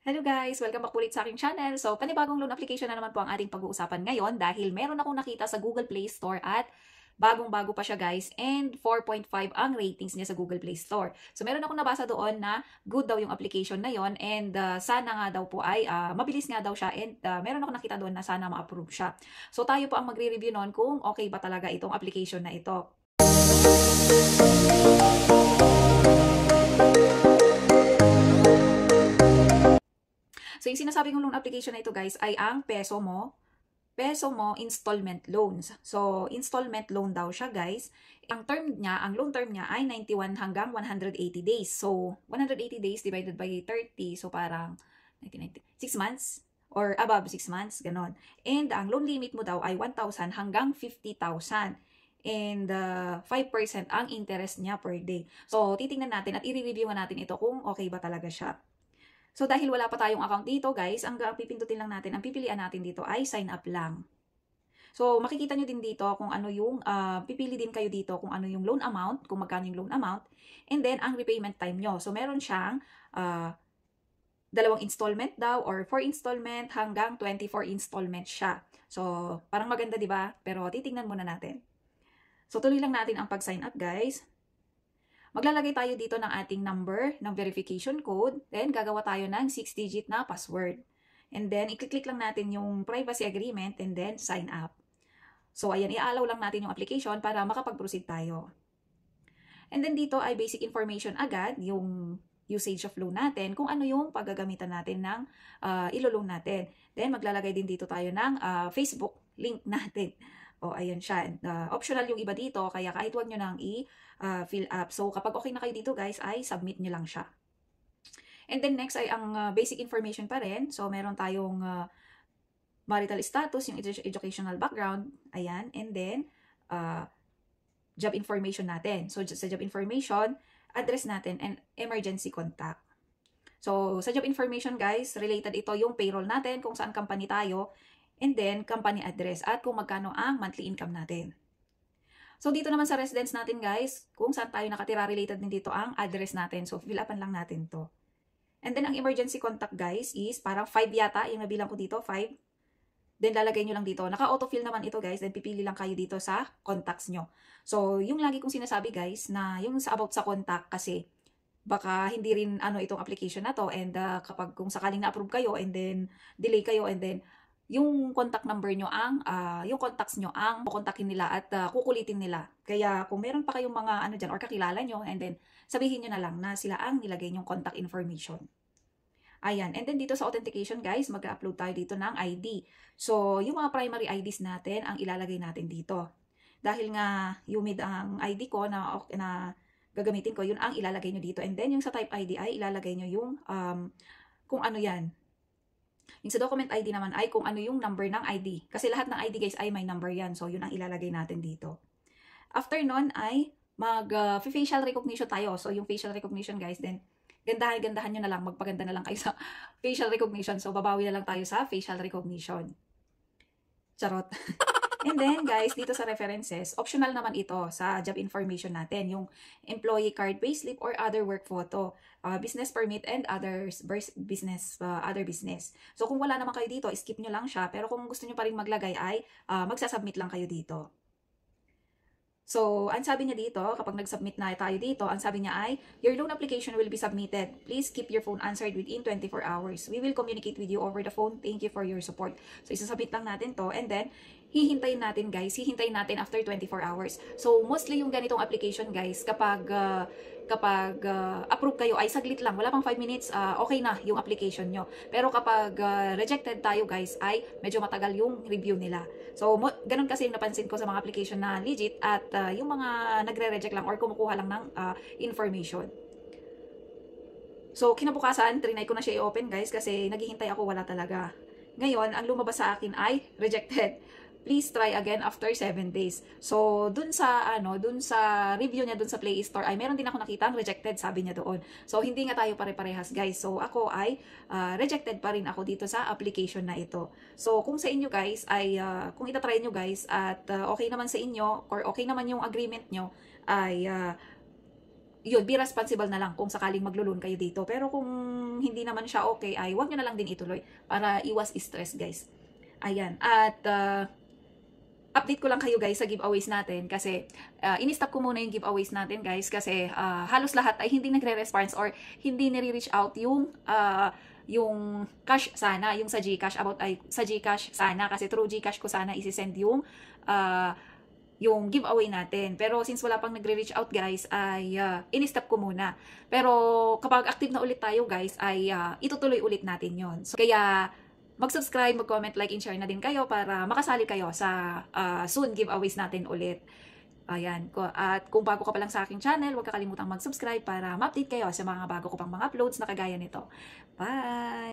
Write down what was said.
Hello guys! Welcome back ulit sa aking channel. So, panibagong loan application na naman po ang ating pag-uusapan ngayon dahil meron akong nakita sa Google Play Store at bagong-bago pa siya guys and 4.5 ang ratings niya sa Google Play Store. So, meron akong nabasa doon na good daw yung application na yon and sana nga daw po ay mabilis nga daw siya and meron akong nakita doon na sana ma-approve siya. So, tayo po ang magre-review noon kung okay ba talaga itong application na ito. So, yung sinasabi kong loan application na ito guys ay ang Peso Mo installment loans. So, installment loan daw siya guys. Ang loan term niya ay 91 hanggang 180 days. So, 180 days divided by 30. So, parang 6 months or above 6 months, ganon. And ang loan limit mo daw ay 1,000 hanggang 50,000. And 5% ang interest niya per day. So, titingnan natin at i-review natin ito kung okay ba talaga siya. So, dahil wala pa tayong account dito, guys, ang pipindutin lang natin, ang pipilian natin dito ay sign up lang. So, makikita nyo din dito kung ano yung, pipili din kayo dito kung ano yung loan amount, kung magkano yung loan amount, and then ang repayment time nyo. So, meron siyang 2 installment daw or 4 installment hanggang 24 installment siya. So, parang maganda, di ba? Pero titingnan muna natin. So, tuloy lang natin ang pag-sign up, guys. Maglalagay tayo dito ng ating number ng verification code. Then, gagawa tayo ng 6-digit na password. And then, i-click lang natin yung privacy agreement and then sign up. So, ayan, i-allow lang natin yung application para makapag-proceed tayo. And then, dito ay basic information agad, yung usage of loan natin, kung ano yung paggagamitan natin ng ilo-loan natin. Then, maglalagay din dito tayo ng Facebook link natin. O, ayan siya. Optional yung iba dito, kaya kahit huwag nyo nang i-fill up. So, kapag okay na kayo dito guys, ay submit nyo lang siya. And then next ay ang basic information pa rin. So, meron tayong marital status, yung educational background, ayan. And then, job information natin. So, sa job information, address natin and emergency contact. So, sa job information guys, related ito yung payroll natin, kung saan company tayo, and then, company address at kung magkano ang monthly income natin. So, dito naman sa residence natin guys, kung saan tayo nakatira, related din dito ang address natin. So, fill upan lang natin to. And then, ang emergency contact guys is parang 5 yata, yung nabilang ko dito, 5. Then, lalagay nyo lang dito. Naka-autofill naman ito guys, then pipili lang kayo dito sa contacts nyo. So, yung lagi kong sinasabi guys, na yung about sa contact kasi, baka hindi rin itong application na to, and kapag kung sakaling na-approve kayo, and then, delay kayo, and then, yung contact number nyo yung contacts nyo ang kukontakin nila at kukulitin nila. Kaya kung meron pa kayong mga dyan or kakilala nyo, and then sabihin nyo na lang na sila ang nilagay yung contact information. Ayan. And then dito sa authentication guys, mag-upload tayo dito ng ID. So, yung mga primary IDs natin ang ilalagay natin dito. Dahil nga humid ang ID ko na gagamitin ko, yun ang ilalagay nyo dito. And then yung sa type ID ay ilalagay nyo yung kung ano yan. Yung sa document ID naman ay kung ano yung number ng ID. Kasi lahat ng ID guys ay may number yan. So, yun ang ilalagay natin dito. After nun ay mag-facial recognition tayo. So, yung facial recognition guys, then gandahan nyo na lang. Magpaganda na lang kayo sa facial recognition. So, babawi na lang tayo sa facial recognition. Charot. And then, guys, dito sa references, optional naman ito sa job information natin. Yung employee card, payslip, or other work photo, business permit, and other business. So, kung wala naman kayo dito, skip nyo lang siya. Pero kung gusto nyo pa rin maglagay ay magsasubmit lang kayo dito. So, ang sabi niya dito, kapag nag-submit na tayo dito, ang sabi niya ay, your loan application will be submitted. Please keep your phone answered within 24 hours. We will communicate with you over the phone. Thank you for your support. So, isasubmit lang natin to. And then, hihintayin natin guys, after 24 hours. So, mostly yung ganitong application guys, kapag approve kayo ay saglit lang, wala pang 5 minutes, okay na yung application nyo. Pero kapag rejected tayo guys, ay medyo matagal yung review nila. So, ganun kasi yung napansin ko sa mga application na legit at yung mga nagre-reject lang or kumukuha lang ng information. So, kinabukasan, trinay ko na siya i-open guys kasi naghihintay ako, wala talaga. Ngayon, ang lumabas sa akin ay rejected. Please try again after 7 days. So, dun sa review niya dun sa Play Store ay meron din ako nakita ang rejected, sabi niya doon. So, hindi nga tayo pare-parehas, guys. So, ako ay rejected pa rin ako dito sa application na ito. So, kung sa inyo, guys, ay kung itatry nyo, guys, at okay naman sa inyo or okay naman yung agreement nyo, ay yun, be responsible na lang kung sakaling maglo-loan kayo dito. Pero kung hindi naman siya okay, ay wag nyo na lang din ituloy para iwas stress, guys. Ayan. At update ko lang kayo guys sa giveaways natin kasi in-stop ko muna yung giveaways natin guys kasi halos lahat ay hindi nagre-response or hindi nire-reach out yung cash sana, yung sa GCash, about ay sa GCash sana kasi through GCash ko sana isi-send yung giveaway natin. Pero since wala pang nagre-reach out guys, ay in-stop ko muna. Pero kapag active na ulit tayo guys, ay itutuloy ulit natin yon. So, kaya mag-subscribe, mag-comment, like, and share na din kayo para makasali kayo sa soon giveaways natin ulit. Ayan. At kung bago ka pa lang sa aking channel, huwag kakalimutang mag-subscribe para ma-update kayo sa mga bago ko pang mga uploads na kagaya nito. Bye!